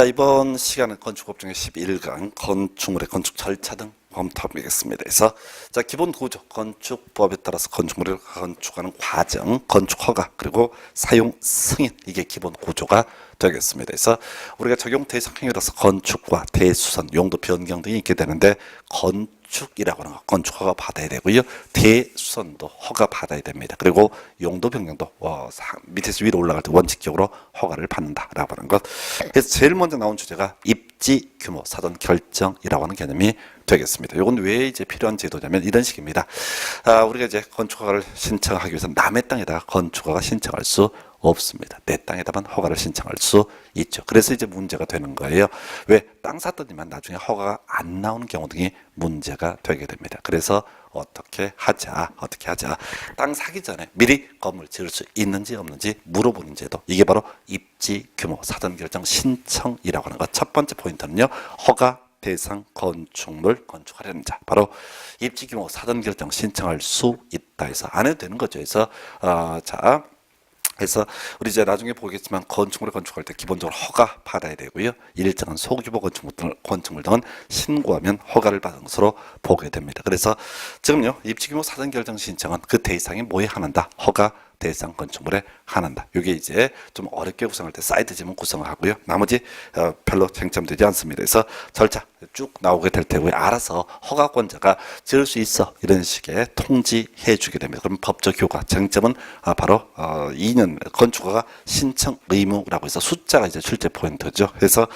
자, 이번 시간은 건축법 중에 11강 건축물의 건축 절차 등 검토하겠습니다. 그래서 자, 기본 구조, 건축법에 따라서 건축물을 건축하는 과정, 건축 허가, 그리고 사용 승인, 이게 기본 구조가 되겠습니다. 그래서 우리가 적용 대상 행위로서 건축과 대수선, 용도 변경 등이 있게 되는데 건축이라고 하는 거 건축 허가 받아야 되고요. 대수선도 허가 받아야 됩니다. 그리고 용도 변경도 밑에서 위로 올라갈 때 원칙적으로 허가를 받는다라고 하는 것. 그래서 제일 먼저 나온 주제가 입지 규모 사전 결정이라고 하는 개념이 되겠습니다. 이건 왜 이제 필요한 제도냐면 이런 식입니다. 우리가 이제 건축 허가를 신청하기 위해서 남의 땅에다가 건축 허가 신청할 수 없습니다. 내 땅에다만 허가를 신청할 수 있죠. 그래서 이제 문제가 되는 거예요. 왜? 땅 샀더니만 나중에 허가가 안 나오는 경우 등이 문제가 되게 됩니다. 그래서 어떻게 하자. 땅 사기 전에 미리 건물 지을 수 있는지 없는지 물어보는 제도. 이게 바로 입지 규모 사전 결정 신청이라고 하는 것. 첫 번째 포인트는요. 허가 대상 건축물 건축하려는 자, 바로 입지 규모 사전 결정 신청할 수 있다 해서 안 해도 되는 거죠. 그래서 우리 이제 나중에 보겠지만 건축물을 건축할 때 기본적으로 허가 받아야 되고요. 일정한 소규모 건축물 등은 신고하면 허가를 받은 것으로 보게 됩니다. 그래서 지금요 입지규모 사전 결정 신청은 그 대상이 뭐에 한한다? 허가 대상 건축물에 한한다. 이게 이제 좀 어렵게 구성할 때 사이트 지문 구성을 하고요. 나머지 별로 쟁점되지 않습니다. 그래서 절차 쭉 나오게 될 테고요. 알아서 허가권자가 지을 수 있어 이런 식의 통지해 주게 됩니다. 그럼 법적 효과 쟁점은 바로 2년 건축허가 신청 의무라고 해서 숫자가 이제 출제 포인트죠. 그래서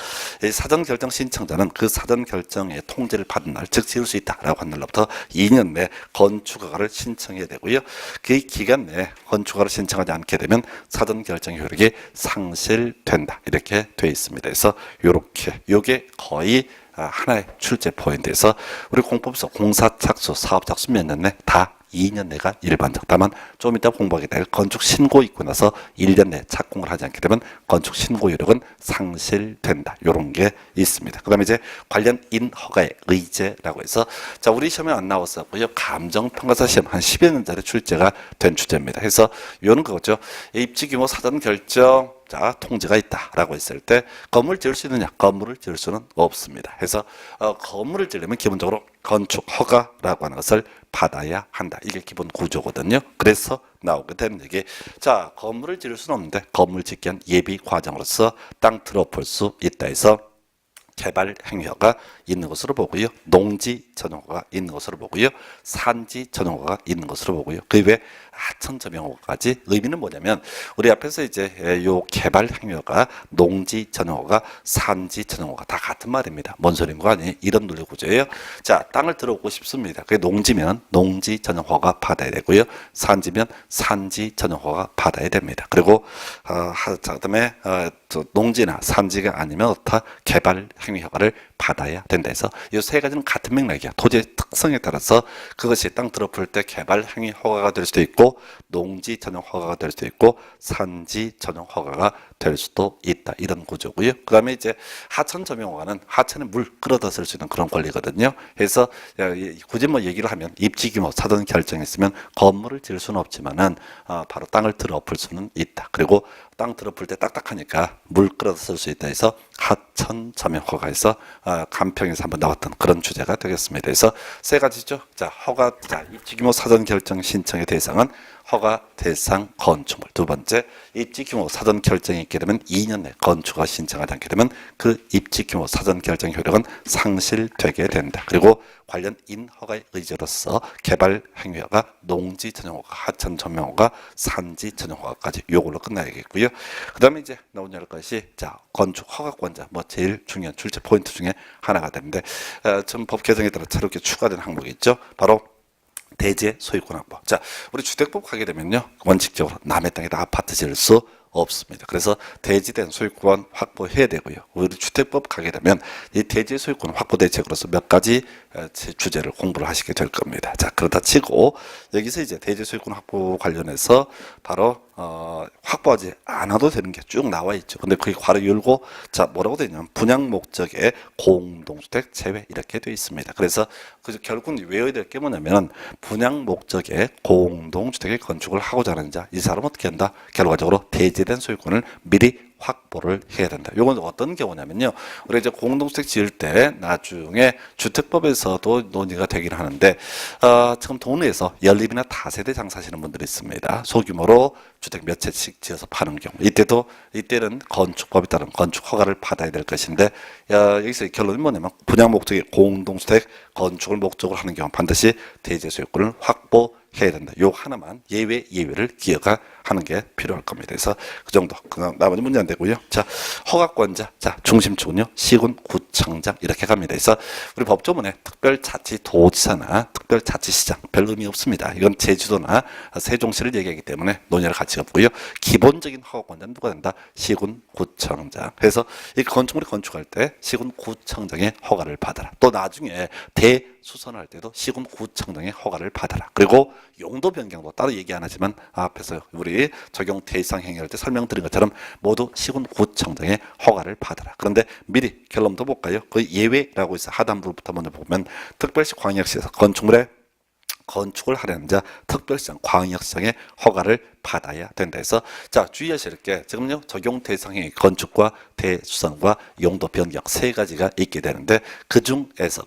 사전 결정 신청자는 그 사전 결정의 통지를 받은 날, 즉 지을 수 있다라고 한 날로부터 2년 내 건축허가를 신청해야 되고요. 그 기간 내에 건축허가를 신청하지 않게 되면 사전 결정 효력이 상실된다 이렇게 돼 있습니다. 그래서 요게 거의 하나의 출제 포인트에서 우리 공법에서 공사 착수, 사업 착수 몇 년 내 다 2년 내가 일반적. 다만 좀 이따 공부하게 될 건축 신고 있고 나서 1년 내 착공을 하지 않게 되면 건축 신고 효력은 상실된다. 이런 게 있습니다. 그다음에 이제 관련 인허가의 의제라고 해서 자, 우리 시험에 안 나왔었고요. 감정평가사 시험 한 10여 년 전에 출제가 된 주제입니다. 그래서 이거는 그거죠. 입지 규모 사전 결정 자, 통지가 있다라고 했을 때 건물 지을 수 있느냐? 건물을 지을 수는 없습니다. 해서 건물을 지으려면 기본적으로 건축 허가라고 하는 것을 받아야 한다. 이게 기본 구조거든요. 그래서 나오게 되는 얘기. 자, 건물을 지을 수는 없는데 건물 짓기 위한 예비 과정으로서 땅 들어볼 수 있다 해서 개발 행위허가 있는 것으로 보고요. 농지 전용허가 있는 것으로 보고요. 산지 전용허가 있는 것으로 보고요. 그 외에 하천 전용허가까지. 의미는 뭐냐면 우리 앞에서 이제 요 개발 행위허가, 농지 전용허가, 산지 전용허가 다 같은 말입니다. 뭔 소리인가 아니? 이런 논리 구조예요. 자, 땅을 들어오고 싶습니다. 그게 농지면 농지 전용허가 받아야 되고요. 산지면 산지 전용허가 받아야 됩니다. 그리고 그다음에 농지나 산지가 아니면 어떤 개발 행위 허가를 받아야 된다 해서 이 세 가지는 같은 맥락이야. 토지의 특성에 따라서 그것이 땅 들어볼 때 개발 행위 허가가 될 수도 있고 농지 전용 허가가 될 수도 있고 산지 전용 허가가 될 수도 있다. 이런 구조고요. 그 다음에 이제 하천 전용 허가는 하천에 물 끌어다 쓸 수 있는 그런 권리거든요. 그래서 굳이 뭐 얘기를 하면 입지 규모 사전 결정했으면 건물을 지을 수는 없지만은 바로 땅을 들어볼 수는 있다. 그리고 땅 들어볼 때 딱딱하니까 물 끌어다 쓸 수 있다 해서 하천 전용 허가에서 간평에서 한번 나왔던 그런 주제가 되겠습니다. 그래서 세 가지죠. 자, 입지 규모 사전 결정 신청의 대상은 허가 대상 건축물. 두 번째, 입지 규모 사전 결정이 있게 되면 2년 내 건축허가 신청하지 않게 되면 그 입지 규모 사전 결정 효력은 상실되게 된다. 그리고 관련 인허가의 의제로서 개발 행위허가, 농지 전용허가, 하천 전용허가, 산지 전용허가까지 요걸로 끝나야겠고요. 그다음에 이제 나오는 것이 자, 건축 허가권자 뭐 제일 중요한 출제 포인트 중에 하나가 되는데 전 법 개정에 따라 새롭게 추가된 항목이 있죠. 바로 대지 소유권 확보. 자, 우리 주택법 가게 되면요. 원칙적으로 남의 땅에다 아파트 지을 수 없습니다. 그래서 대지된 소유권 확보해야 되고요. 우리 주택법 가게 되면 이 대지 소유권 확보 대책으로서 몇 가지 주제를 공부를 하시게 될 겁니다. 자, 그러다 치고 여기서 이제 대지 소유권 확보 관련해서 바로 확보하지 않아도 되는 게 쭉 나와 있죠. 근데 그게 괄호 열고 자, 뭐라고 되어 있냐면 분양 목적의 공동주택 제외 이렇게 되어 있습니다. 그래서 결국 외워야 될 게 뭐냐면 분양 목적의 공동주택의 건축을 하고자 하는 자, 이 사람은 어떻게 한다? 결과적으로 대지된 소유권을 미리 확보를 해야 된다. 이건 어떤 경우냐면요. 우리 이제 공동주택 지을 때 나중에 주택법에서도 논의가 되긴 하는데, 지금 동네에서 연립이나 다세대 장사하시는 분들이 있습니다. 소규모로 주택 몇 채씩 지어서 파는 경우. 이때는 건축법에 따른 건축 허가를 받아야 될 것인데, 여기서 결론이 뭐냐면 분양 목적이 공동주택 건축을 목적으로 하는 경우 반드시 대지 소유권을 확보해야 된다. 요 하나만 예외를 기억하는 게 필요할 겁니다. 그래서 그 정도. 나머지 문제 안 되고요. 자, 허가권자. 자, 중심축은요. 시군 구청장 이렇게 갑니다. 그래서 우리 법조문에 특별자치도지사나 특별자치시장 별 의미 없습니다. 이건 제주도나 세종시를 얘기하기 때문에 논의할 가치가 없고요. 기본적인 허가권자는 누가 된다? 시군 구청장. 그래서 이 건축물을 건축할 때 시군 구청장의 허가를 받아라. 또 나중에 대수선할 때도 시군 구청장의 허가를 받아라. 그리고 용도 변경도 따로 얘기 안 하지만 앞에서 우리 적용 대상 행위할 때 설명드린 것처럼 모두 시군 구청장의 허가를 받아라. 그런데 미리 결론도 볼까요? 그 예외라고 해서 하단부부터 먼저 보면 특별시 광역시에서 건축을 하려는 자 특별시장 광역시장의 허가를 받아야 된다 해서 자 주의하실 게 지금요 적용 대상의 건축과 대수선과 용도 변경 세 가지가 있게 되는데 그 중에서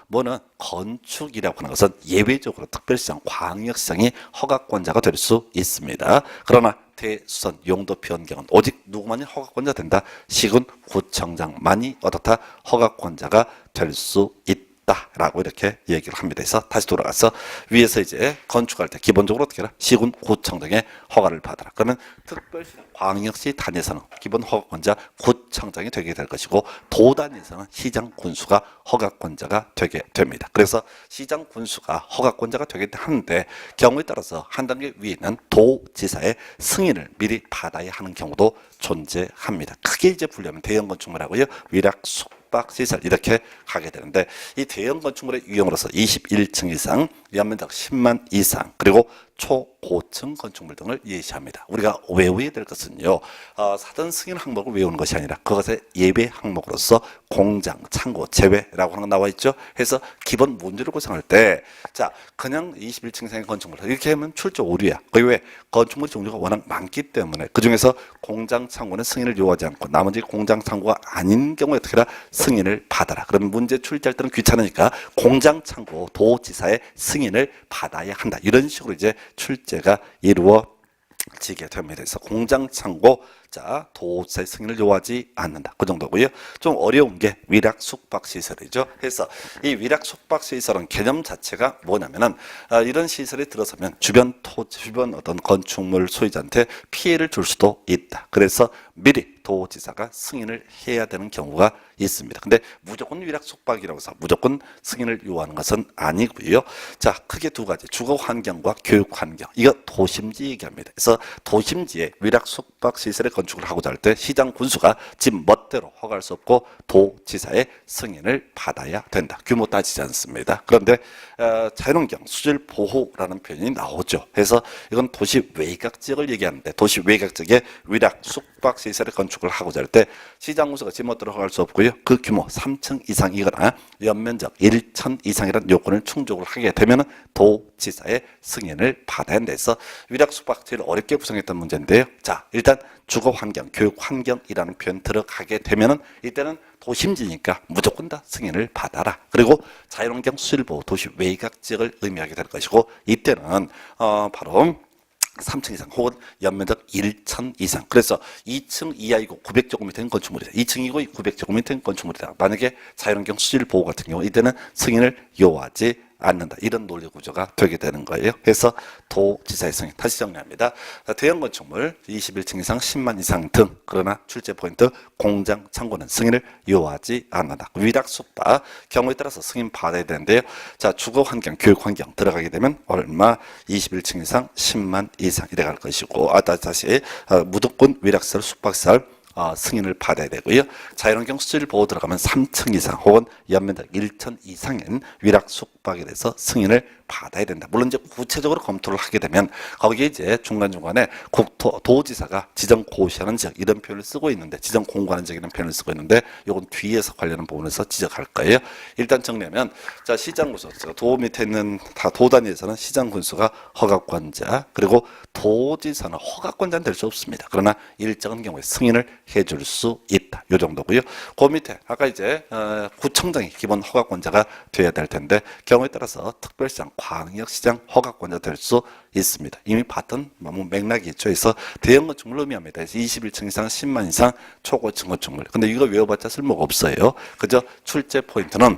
뭐는 건축이라고 하는 것은 예외적으로 특별시장 광역시장이 허가권자가 될 수 있습니다. 그러나 대수선 용도 변경은 오직 누구만이 허가권자 된다? 시군 구청장만이 어떻다? 허가권자가 될 수 있다. 라고 이렇게 얘기를 합니다. 그래서 다시 돌아가서 위에서 이제 건축할 때 기본적으로 어떻게 해라? 시군 구청장의 허가를 받아라. 그러면 특별시 광역시 단위에서는 기본 허가권자 구청장이 되게 될 것이고 도단위에서는 시장 군수가 허가권자가 되게 됩니다. 그래서 시장 군수가 허가권자가 되게 하는데 경우에 따라서 한 단계 위에 있는 도지사의 승인을 미리 받아야 하는 경우도 존재합니다. 크게 이제 분류하면 대형 건축물하고요. 위락 숙박시설 이렇게 가게 되는데 이 대형 건축물의 유형으로서 21층 이상, 연면적 10만 이상, 그리고 초고층 건축물 등을 예시합니다. 우리가 외워야 될 것은요. 사전 승인 항목을 외우는 것이 아니라 그것의 예외 항목으로서 공장, 창고, 제외라고 하는 거 나와 있죠. 해서 기본 문제를 구성할 때 자 그냥 21층 이상의 건축물 이렇게 하면 출조 오류야. 거기 왜 건축물 종류가 워낙 많기 때문에 그중에서 공장, 창고는 승인을 요하지 않고 나머지 공장, 창고가 아닌 경우에 어떻게 해라? 승인을 받아라. 그러면 문제 출제할 때는 귀찮으니까 공장, 창고, 도지사의 승인을 받아야 한다. 이런 식으로 이제 출제가 이루어지게 됩니다. 그래서 공장, 창고, 자 도지사의 승인을 요하지 않는다. 그 정도고요. 좀 어려운 게 위락 숙박 시설이죠. 그래서 이 위락 숙박 시설은 개념 자체가 뭐냐면은 이런 시설에 들어서면 주변 어떤 건축물 소유자한테 피해를 줄 수도 있다. 그래서 미리 도지사가 승인을 해야 되는 경우가 있습니다. 근데 무조건 위락 숙박이라고 해서 무조건 승인을 요하는 것은 아니고요. 자, 크게 두 가지. 주거 환경과 교육 환경. 이거 도심지 얘기합니다. 그래서 도심지에 위락 숙박 시설의 건축을 하고자 할 때 시장 군수가 집 멋대로 허가할 수 없고 도지사의 승인을 받아야 된다. 규모 따지지 않습니다. 그런데 자연환경 수질 보호라는 표현이 나오죠. 그래서 이건 도시 외곽 지역을 얘기하는데 도시 외곽 지역에 위락 숙박 시설의 건축을 하고자 할 때 시장 군수가 집 멋대로 허가할 수 없고요. 그 규모 3층 이상이거나 연면적 1천 이상이라는 요건을 충족을 하게 되면 도지사의 승인을 받아야 돼서 위락 숙박지를 어렵게 구성했던 문제인데요. 자, 일단 주거 환경, 교육 환경이라는 표현 들어가게 되면은 이때는 도심지니까 무조건 다 승인을 받아라. 그리고 자연환경 수질보호 도시 외곽 지역을 의미하게 될 것이고 이때는 바로 3층 이상 혹은 연면적 1천 이상. 그래서 2층 이하이고 900제곱미터인 건축물이다. 2층이고 900제곱미터인 건축물이다. 만약에 자연환경 수질 보호 같은 경우 이때는 승인을 요하지 않는다. 이런 논리 구조가 되게 되는 거예요. 그래서 도지사의 승인. 다시 정리합니다. 대형 건축물 21층 이상 10만 이상 등 그러나 출제 포인트 공장, 창고는 승인을 요하지 않는다. 위락 숙박 경우에 따라서 승인 받아야 되는데요. 자, 주거 환경, 교육 환경 들어가게 되면 얼마 21층 이상 10만 이상 이래 갈 것이고 다시 무조건 위락시설, 숙박시설 승인을 받아야 되고요. 자연환경 수질 보호 들어가면 3층 이상 혹은 연면적 1천 이상인 위락 숙박에 대해서 승인을 받아야 된다. 물론 이제 구체적으로 검토를 하게 되면 거기에 이제 중간중간에 도지사가 지정 고시하는 지역 이런 표현을 쓰고 있는데 지정 공고하는 지역이라는 표현을 쓰고 있는데 이건 뒤에서 관련한 부분에서 지적할 거예요. 일단 정리하면 자 시장군수 도 밑에 있는 다 도 단위에서는 시장군수가 허가권자 그리고 도지사는 허가권자는 될 수 없습니다. 그러나 일정한 경우에 승인을 해줄 수 있다. 이 정도고요. 그 밑에 아까 이제 구청장이 기본 허가권자가 돼야 될 텐데 경우에 따라서 특별시장, 광역시장 허가권자 될 수 있습니다. 이미 봤던 맥락이 있죠. 그래서 대형 건축물 의미합니다. 그래서 21층 이상, 10만 이상 초고층 건축물. 근데 이거 외워봤자 쓸모가 없어요. 그저 출제 포인트는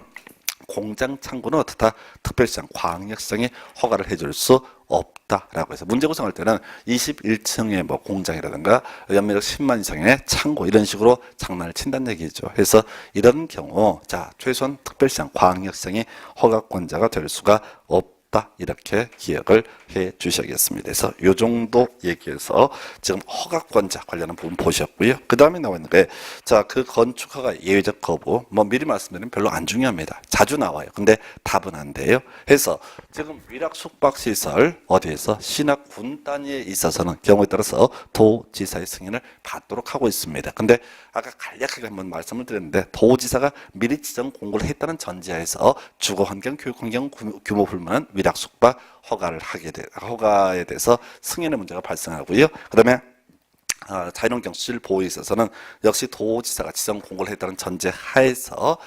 공장 창고는 어떻다? 특별시장, 광역시장이 허가를 해줄 수 없다라고 해서 문제 구성할 때는 21층의 뭐 공장이라든가 연면적 10만 이상의 창고 이런 식으로 장난을 친다는 얘기죠. 그래서 이런 경우 자 최소한 특별시장, 광역시장이 허가권자가 될 수가 없다. 이렇게 기억을 해 주셔야겠습니다. 그래서 이 정도 얘기해서 지금 허가권자 관련한 부분 보셨고요. 그 다음에 나와 있는 게 자 그 건축허가 예외적 거부 뭐 미리 말씀드리면 별로 안 중요합니다. 자주 나와요. 근데 답은 안 돼요. 해서 지금 위락 숙박시설 어디에서 신학 군 단위에 있어서는 경우에 따라서 도지사의 승인을 받도록 하고 있습니다. 근데 아까 간략하게 한번 말씀을 드렸는데 도지사가 미리 지정 공고를 했다는 전제하에서 주거환경, 교육환경 규모 불문한 위락 숙박 허가에 대해서 승인의 문제가 발생하고요. 그다음에 자연환경 수질 보호에 있어서는 역시 도지사가 지정 공고를 했다는 전제 하에서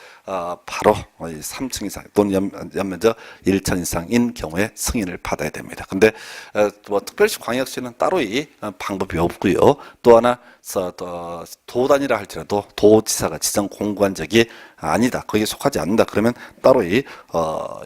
바로 3층 이상 또는 연면적 1천 이상인 경우에 승인을 받아야 됩니다. 근데 뭐 특별시 광역시는 따로 이 방법이 없고요. 또 하나 도 단위라 할지라도 도지사가 지정 공고한 적이 아니다. 거기에 속하지 않는다. 그러면 따로 이게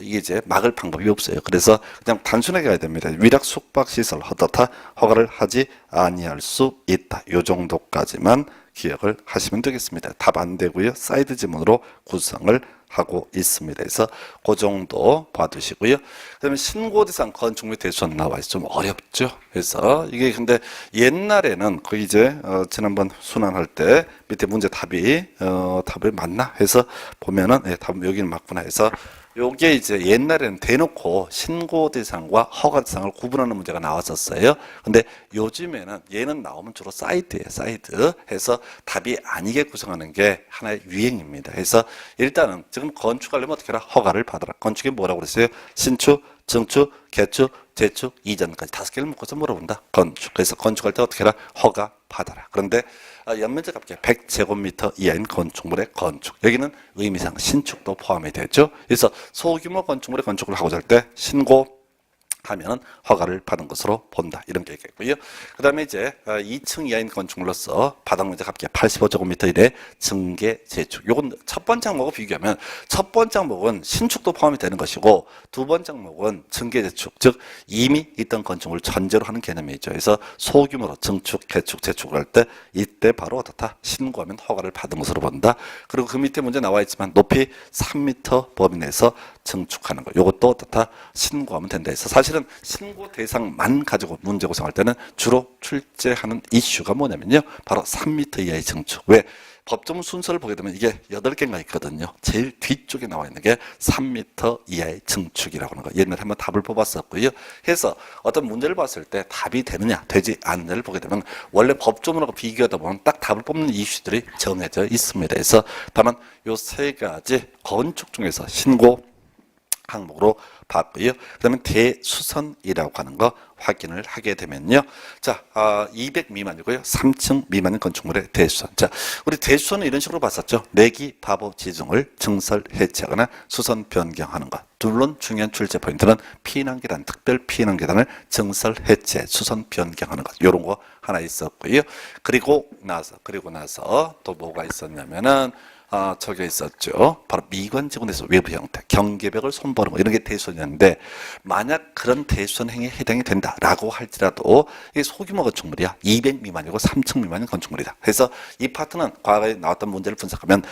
이제 막을 방법이 없어요. 그래서 그냥 단순하게 가야 됩니다. 위락 숙박 시설 어떻다 허가를 하지 아니할 수 있다. 요 정도까지만 기억을 하시면 되겠습니다. 답 안 되고요. 사이드 지문으로 구성을 하고 있습니다. 그래서 그 정도 봐두시고요. 그다음에 신고 대상 건축 및 대수원 나와 있어요. 좀 어렵죠. 그래서 이게 근데 옛날에는 그 이제 지난번 순환할 때 밑에 문제 답이 맞나 해서 보면은 답 여기는 맞구나 해서 요게 이제 옛날에는 대놓고 신고 대상과 허가 대상을 구분하는 문제가 나왔었어요. 근데 요즘에는 얘는 나오면 주로 사이드예요. 사이드 해서 답이 아니게 구성하는 게 하나의 유행입니다. 그래서 일단은 지금 건축하려면 어떻게 해라? 허가를 받아라. 건축이 뭐라고 그랬어요? 신축, 증축, 개축, 재축, 이전까지 5개를 묶어서 물어본다. 건축. 그래서 건축할 때 어떻게 해라? 허가 받아라. 그런데 연면적 합계 100제곱미터 이하인 건축물의 건축. 여기는 의미상 신축도 포함이 되죠. 그래서 소규모 건축물의 건축을 하고자 할 때 신고 하면 허가를 받은 것으로 본다. 이런 게 있겠고요. 그 다음에 이제 2층 이하인 건축물로서 바닥면적 합계 85제곱미터 이내 증계 재축. 요건 첫 번째 항목과 비교하면 첫 번째 항목은 신축도 포함이 되는 것이고 두 번째 항목은 증계 재축. 즉 이미 있던 건축물을 전제로 하는 개념이죠. 그래서 소규모로 증축, 개축, 재축을 할 때 이때 바로 어떻다? 신고하면 허가를 받은 것으로 본다. 그리고 그 밑에 문제 나와 있지만 높이 3m 범위 내에서 증축하는 것. 요것도 어떻다? 신고하면 된다 해서 사실은 신고 대상만 가지고 문제 구성할 때는 주로 출제하는 이슈가 뭐냐면요. 바로 3m 이하의 증축. 왜? 법조문 순서를 보게 되면 이게 8개가 있거든요. 제일 뒤쪽에 나와 있는 게 3m 이하의 증축이라고 하는 거. 옛날에 한번 답을 뽑았었고요. 해서 어떤 문제를 봤을 때 답이 되느냐, 되지 않느냐를 보게 되면 원래 법조문하고 비교하다 보면 딱 답을 뽑는 이슈들이 정해져 있습니다. 그래서 다만 요 3가지 건축 중에서 신고 항목으로 봤고요. 그 다음에 대수선이라고 하는 거 확인을 하게 되면요. 자, 200 미만이고요. 3층 미만인 건축물의 대수선. 자, 우리 대수선은 이런 식으로 봤었죠. 내기, 바보, 지중을 증설 해체하거나 수선 변경하는 것. 물론 중요한 출제 포인트는 피난계단, 특별 피난계단을 증설 해체, 수선 변경하는 것. 이런 거 하나 있었고요. 그리고 나서 또 뭐가 있었냐면은 저게 있었죠. 바로 미관지구에서 외부 형태, 경계벽을 손보는 거 이런 게 대수선이었는데 만약 그런 대수선 행위에 해당이 된다라고 할지라도 이게 소규모 건축물이야. 200 미만이고 3층 미만인 건축물이다. 그래서 이 파트는 과거에 나왔던 문제를 분석하면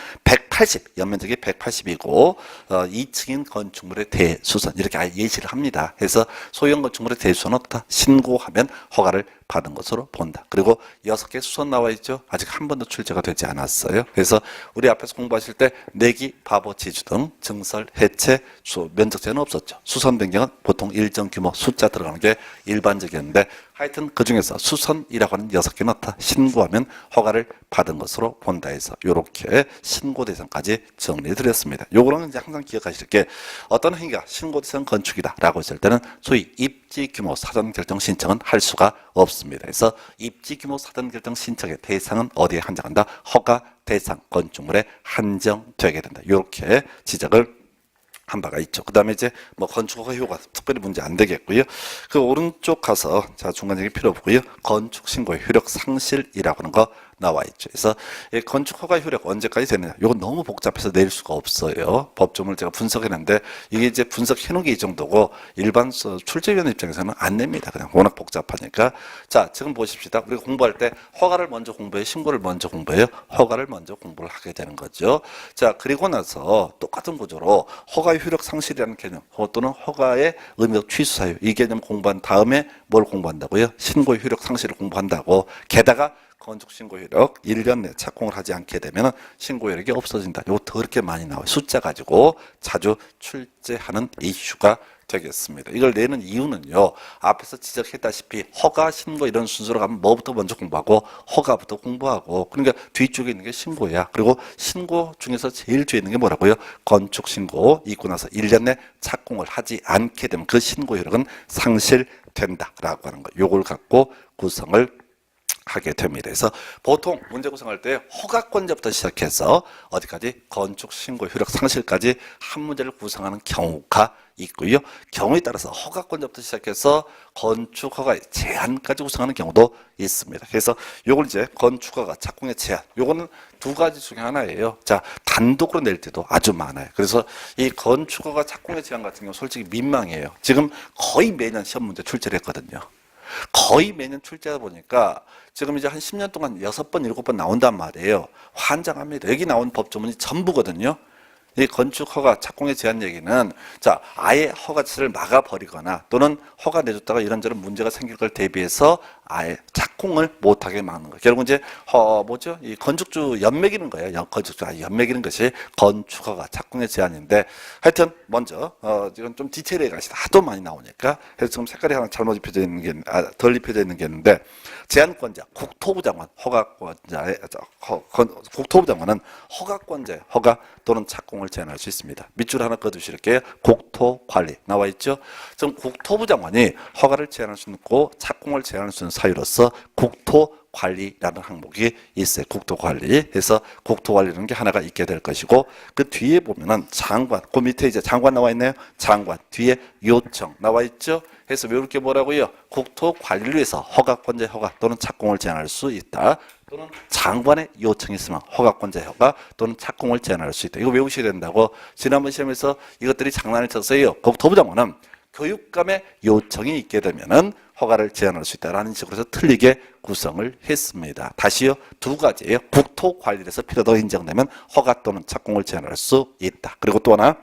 180, 연면적이 180이고 2층인 건축물의 대수선 이렇게 아예 예시를 합니다. 그래서 소형 건축물의 대수선은 어떻다? 신고하면 허가를 받은 것으로 본다. 그리고 6개 수선 나와 있죠. 아직 한 번도 출제가 되지 않았어요. 그래서 우리 앞에서 공부하실 때 내기, 바보, 지주 등 증설, 해체, 면적 제한은 없었죠. 수선 변경은 보통 일정 규모 숫자 들어가는 게 일반적이었는데 하여튼 그 중에서 수선이라고 하는 6개 넣다 신고하면 허가를 받은 것으로 본다 해서 이렇게 신고 대상까지 정리해 드렸습니다. 요거는 이제 항상 기억하실 게 어떤 행위가 신고 대상 건축이다라고 했을 때는 소위 입지 규모 사전 결정 신청은 할 수가 없습니다. 그래서 입지 규모 사전 결정 신청의 대상은 어디에 한정한다? 허가 대상 건축물에 한정되게 된다. 이렇게 지적을 한 바가 있죠. 그 다음에 이제 뭐 건축허가 효과 특별히 문제 안 되겠고요. 그 오른쪽 가서 자 중간적이 필요 없고요. 건축 신고의 효력 상실이라고 하는 거 나와 있죠. 그래서 이 건축허가 효력 언제까지 되느냐? 이건 너무 복잡해서 낼 수가 없어요. 법조문을 제가 분석했는데 이게 이제 분석해 놓은 게 이 정도고 일반 출제위원 입장에서는 안 냅니다. 그냥 워낙 복잡하니까. 자, 지금 보십시다. 우리가 공부할 때 허가를 먼저 공부해요? 신고를 먼저 공부해요? 허가를 먼저 공부를 하게 되는 거죠. 자, 그리고 나서 똑같은 구조로 허가의 효력 상실이라는 개념 또는 허가의 의미적 취소 사유 이 개념 공부한 다음에 뭘 공부한다고요? 신고의 효력 상실을 공부한다고. 게다가 건축 신고 효력 1년 내 착공을 하지 않게 되면 신고 효력이 없어진다. 이거 더럽게 많이 나와요. 숫자 가지고 자주 출제하는 이슈가 되겠습니다. 이걸 내는 이유는요. 앞에서 지적했다시피 허가, 신고 이런 순서로 가면 뭐부터 먼저 공부하고 허가부터 공부하고 그러니까 뒤쪽에 있는 게 신고야. 그리고 신고 중에서 제일 뒤에 있는 게 뭐라고요? 건축 신고 있고 나서 1년 내 착공을 하지 않게 되면 그 신고 효력은 상실된다라고 하는 거. 요걸 갖고 구성을 하게 됩니다. 그래서 보통 문제 구성할 때 허가권자부터 시작해서 어디까지 건축 신고 효력 상실까지 한 문제를 구성하는 경우가 있고요. 경우에 따라서 허가권자부터 시작해서 건축 허가의 제한까지 구성하는 경우도 있습니다. 그래서 요걸 이제 건축 허가 착공의 제한 요거는 두 가지 중에 하나예요. 자, 단독으로 낼 때도 아주 많아요. 그래서 이 건축 허가 착공의 제한 같은 경우 솔직히 민망해요. 지금 거의 매년 시험 문제 출제를 했거든요. 거의 매년 출제하다 보니까 지금 이제 한 10년 동안 6번, 7번 나온단 말이에요. 환장합니다. 여기 나온 법조문이 전부거든요. 이 건축허가 착공에 제한 얘기는 자 아예 허가 자체를 막아버리거나 또는 허가 내줬다가 이런저런 문제가 생길 걸 대비해서 아예 착공을 못하게 막는 거예요. 결국 이제 뭐죠? 이 건축주 연맥이는 거예요. 건축주 연맥이는 것이 건축허가 착공의 제한인데 하여튼 먼저 지금 좀 디테일에 가시다 하도 많이 나오니까 그래서 지금 색깔이 하나 잘못 입혀져 있는 게 덜 입혀져 있는 게 있는데 제한권자 국토부 장관 허가권자의 국토부 장관은 허가권자의 허가 또는 착공을 제한할 수 있습니다. 밑줄 하나 그어두실게요. 국토관리 나와 있죠. 지금 국토부 장관이 허가를 제한할 수 있고 착공을 제한할 수 있는 사유로서 국토관리라는 항목이 있어요. 국토관리. 그래서 국토관리라는 게 하나가 있게 될 것이고 그 뒤에 보면은 장관, 그 밑에 이제 장관 나와 있네요. 장관 뒤에 요청 나와 있죠. 그래서 이렇게 뭐라고요? 국토관리를 위해서 허가권자의 허가 또는 착공을 제한할 수 있다. 또는 장관의 요청이 있으면 허가권자의 허가 또는 착공을 제한할 수 있다. 이거 외우셔야 된다고. 지난번 시험에서 이것들이 장난을 쳤어요. 국토부 장관은 교육감의 요청이 있게 되면은 허가를 제한할 수 있다라는 식으로 해서 틀리게 구성을 했습니다. 다시요. 두 가지예요. 국토관리에서 필요도 인정되면 허가 또는 착공을 제한할 수 있다. 그리고 또 하나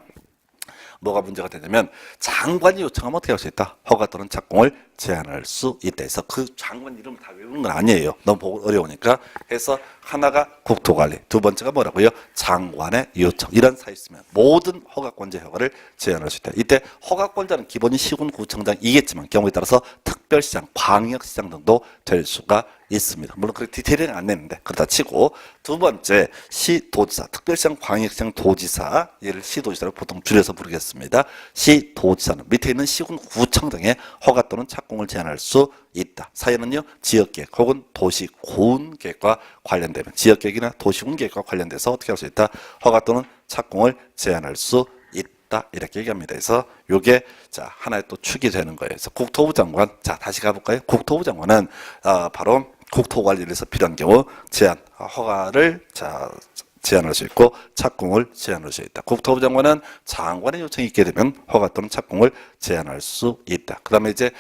뭐가 문제가 되냐면 장관이 요청하면 어떻게 할 수 있다? 허가 또는 착공을 제한할 수 있다 해서 그 장관 이름을 다 외우는 건 아니에요. 너무 보기 어려우니까. 해서 하나가 국토관리, 두 번째가 뭐라고요? 장관의 요청. 이런 사유 있으면 모든 허가권자 허가를 제한할 수 있다. 이때 허가권자는 기본이 시군구청장이겠지만 경우에 따라서 특별시장, 광역시장 등도 될 수가 있습니다. 물론 그 디테일은 안 내는데 그렇다 치고 두 번째 시도지사, 특별시장, 광역시장, 도지사 얘를 시도지사로 보통 줄여서 부르겠습니다. 시도지사는 밑에 있는 시군구청장의 허가 또는 착공을 제한할 수 있다. 사연은요 지역계획 혹은 도시군계획과 관련되면 지역계획이나 도시군계획과 관련돼서 어떻게 할 수 있다? 허가 또는 착공을 제한할 수 있다. 이렇게 얘기합니다. 그래서 요게 자 하나의 또 축이 되는 거예요. 그래서 국토부 장관 자 다시 가볼까요? 국토부 장관은 바로 국토관리를 해서 필요한 경우 제한 허가를 자 제한할 수 있고 착공을 제한할 수 있다. 국토부 장관은 장관의 요청이 있게 되면 허가 또는 착공을 제한할 수 있다. 그 다음에 이제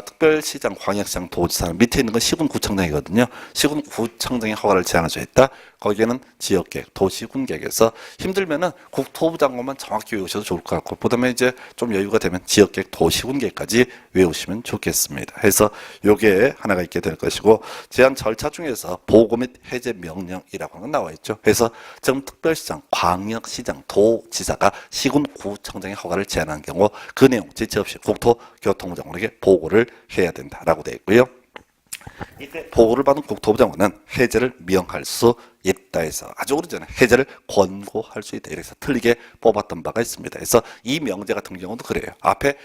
특별시장, 광역시장, 도지사는 밑에 있는 건 시군구청장이거든요. 시군구청장이 허가를 제한할 수 있다. 거기에는 지역계획, 도시군계획에서 힘들면은 국토부 장관만 정확히 외우셔도 좋을 것 같고, 그다음에 이제 좀 여유가 되면 지역계획, 도시군계획까지 외우시면 좋겠습니다. 해서 요게 하나가 있게 될 것이고, 제한 절차 중에서 보고 및 해제 명령이라고 하는 건 나와 있죠. 그래서 지금 특별시장, 광역시장, 도지사가 시군구청장의 허가를 제한한 경우 그 내용 지체 없이 국토교통부 장관에게 보고를 해야 된다라고 되어 있고요. 이때 보고를 받은 국토부 장관은 해제를 명할 수 있다 해서 아주 오래전에 해제를 권고할 수 있다. 이래서 틀리게 뽑았던 바가 있습니다. 그래서 이 명제 같은 경우도 그래요. 앞에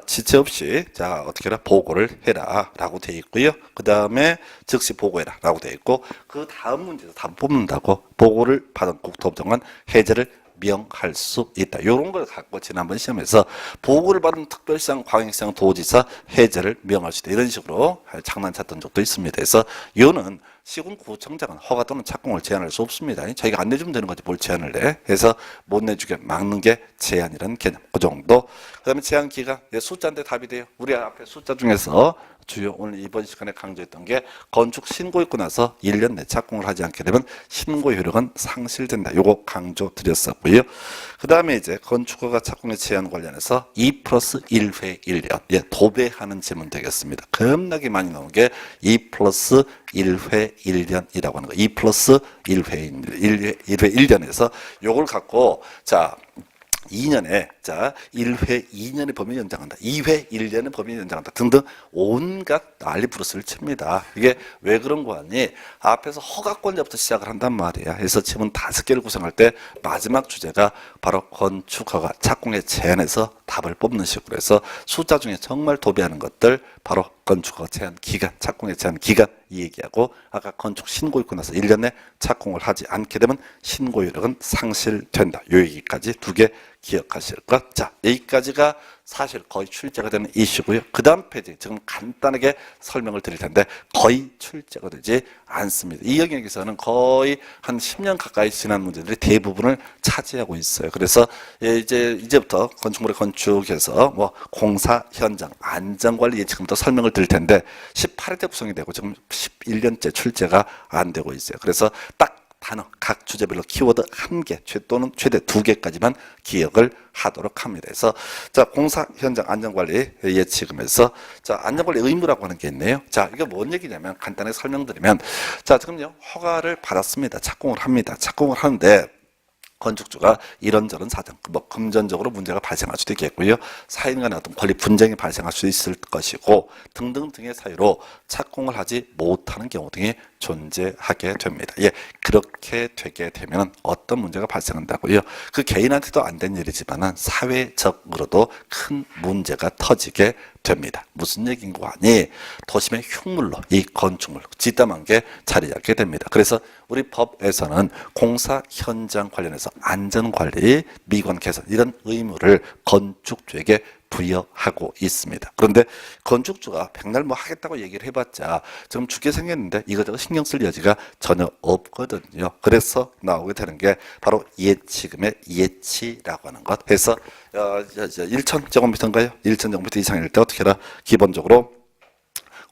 지체 없이 자 어떻게 해라 보고를 해라 라고 되어 있고요. 그 다음에 즉시 보고해라 라고 되어 있고, 그 다음 문제에서 답 뽑는다고 보고를 받은 국토부 장관 해제를 명할 수 있다. 이런 걸 갖고 지난번 시험에서 보고를 받은 특별시장, 광역시장, 도지사 해제를 명할 수 있다. 이런 식으로 장난쳤던 적도 있습니다. 그래서 이거는 시군구청장은 허가 또는 착공을 제한할 수 없습니다. 저희가 안 내주면 되는 거지 뭘 제한을 내. 그래서 못 내주게 막는 게 제한이라는 개념. 그 정도. 그 다음에 제한 기간. 숫자인데 답이 돼요. 우리 앞에 숫자 중에서 주요 오늘 이번 시간에 강조했던 게 건축 신고 있고 나서 1년 내 착공을 하지 않게 되면 신고 효력은 상실된다. 요거 강조 드렸었고요. 그 다음에 이제 건축허가 착공의 제한 관련해서 2+1회 1년. 예, 도배하는 질문 되겠습니다. 겁나게 많이 나온 게 2+1회 1년이라고 하는 거. 2+1회 1회 1년에서 요걸 갖고 자 2년에 자 1회 2년의 범위 연장한다. 2회 1년의 범위 연장한다. 등등 온갖 난리 부르스를 칩니다. 이게 왜 그런 거 아니? 앞에서 허가권자부터 시작을 한단 말이야. 그래서 지문 5개를 구성할 때 마지막 주제가 바로 건축허가 착공에 제한해서 답을 뽑는 식으로 해서 숫자 중에 정말 도배하는 것들 바로 건축허가 제한 기간, 착공에 제한 기간 이 얘기하고, 아까 건축 신고 있고 나서 1년 내 착공을 하지 않게 되면 신고 효력은 상실된다. 요 얘기까지 2개 기억하실 것. 자, 여기까지가 사실 거의 출제가 되는 이슈고요. 그 다음 페이지 지금 간단하게 설명을 드릴 텐데 거의 출제가 되지 않습니다. 이 영역에서는 거의 한 10년 가까이 지난 문제들이 대부분을 차지하고 있어요. 그래서 이제부터 건축물의 건축에서 뭐 공사 현장 안전관리 예측부터 설명을 드릴 텐데 18회 때 구성이 되고 지금 11년째 출제가 안 되고 있어요. 그래서 딱 단어, 각 주제별로 키워드 1개 또는 최대 2개까지만 기억을 하도록 합니다. 그래서 자 공사 현장 안전관리 예치금에서 자 안전관리 의무라고 하는 게 있네요. 자 이게 뭔 얘기냐면 간단하게 설명드리면 자 지금요 허가를 받았습니다. 착공을 합니다. 착공을 하는데 건축주가 이런저런 사정, 뭐 금전적으로 문제가 발생할 수도 있겠고요. 사인 간의 어떤 권리 분쟁이 발생할 수 있을 것이고 등등 등의 사유로 착공을 하지 못하는 경우 등이 존재하게 됩니다. 예, 그렇게 되게 되면 어떤 문제가 발생한다고요? 그 개인한테도 안 된 일이지만은 사회적으로도 큰 문제가 터지게 됩니다. 무슨 얘기인 거 아니? 도심의 흉물로 이 건축물, 뒷담한 게 자리 잡게 됩니다. 그래서 우리 법에서는 공사 현장 관련해서 안전관리, 미관 개선 이런 의무를 건축주에게 부여하고 있습니다. 그런데 건축주가 백날 뭐 하겠다고 얘기를 해봤자 지금 죽게 생겼는데 이거저거 신경 쓸 여지가 전혀 없거든요. 그래서 나오게 되는 게 바로 예치금의 예치라고 하는 것. 해서 1,000제곱미터인가요? 1,000제곱미터 이상일 때 어떻게 해라? 기본적으로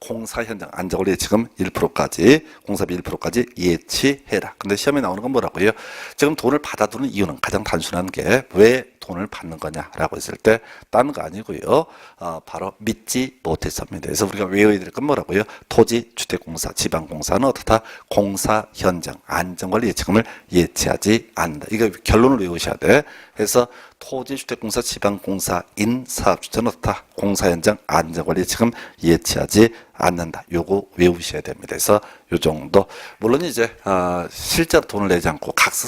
공사 현장 안전관리 예치금 1%까지 공사비 1%까지 예치해라. 근데 시험에 나오는 건 뭐라고요? 지금 돈을 받아두는 이유는 가장 단순한 게 왜 돈을 받는 거냐라고 했을 때 다른 거 아니고요. 바로 믿지 못했습니다. 그래서 우리가 외워야 될 건 뭐라고요? 토지주택공사, 지방공사는 어떻다? 공사 현장 안전관리 예치금을 예치하지 않는다. 이거 결론을 외우셔야 돼. 그래서 토지주택공사, 지방공사인 사업주체는 어떻다? 공사 현장 안전관리 예치금 예치하지 않는다. 요거 외우셔야 됩니다. 그래서 요 정도. 물론 이제 실제로 돈을 내지 않고 각서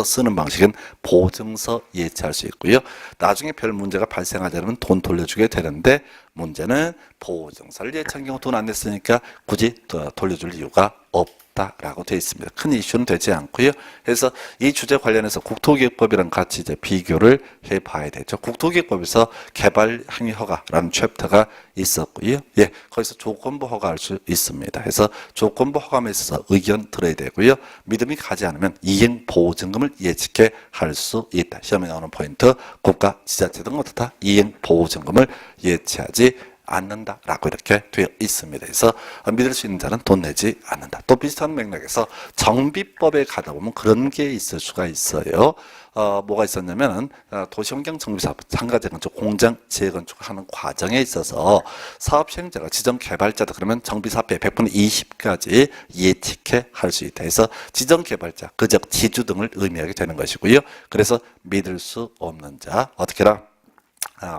쓰는 방식은 보증서 예치할 수 있고요. 나중에 별 문제가 발생하지 않으면 돈 돌려주게 되는데 문제는 보증서를 예치한 경우 돈 안 냈으니까 굳이 돌려줄 이유가 없다. 않는다라고 되어 있습니다. 큰 이슈는 되지 않고요. 그래서 이 주제 관련해서 국토기획법이랑 같이 이제 비교를 해봐야 되죠. 국토기획법에서 개발 행위 허가라는 챕터가 있었고요. 예, 거기서 조건부 허가할 수 있습니다. 그래서 조건부 허가에 있어서 의견 들어야 되고요. 믿음이 가지 않으면 이행 보증금을 예측해 할 수 있다. 시험에 나오는 포인트, 국가, 지자체 등 어떻다? 이행 보증금을 예치하지 않는다라고 이렇게 되어 있습니다. 그래서 믿을 수 있는 자는 돈 내지 않는다. 또 비슷한 맥락에서 정비법에 가다 보면 그런 게 있을 수가 있어요. 뭐가 있었냐면은 도시환경 정비사업, 상가 재건축, 공장 재건축을 하는 과정에 있어서 사업 시행자가 지정 개발자다 그러면 정비사업의 100분의 20까지 예측해 할 수 있다. 해서 지정 개발자, 그적 지주 등을 의미하게 되는 것이고요. 그래서 믿을 수 없는 자 어떻게라?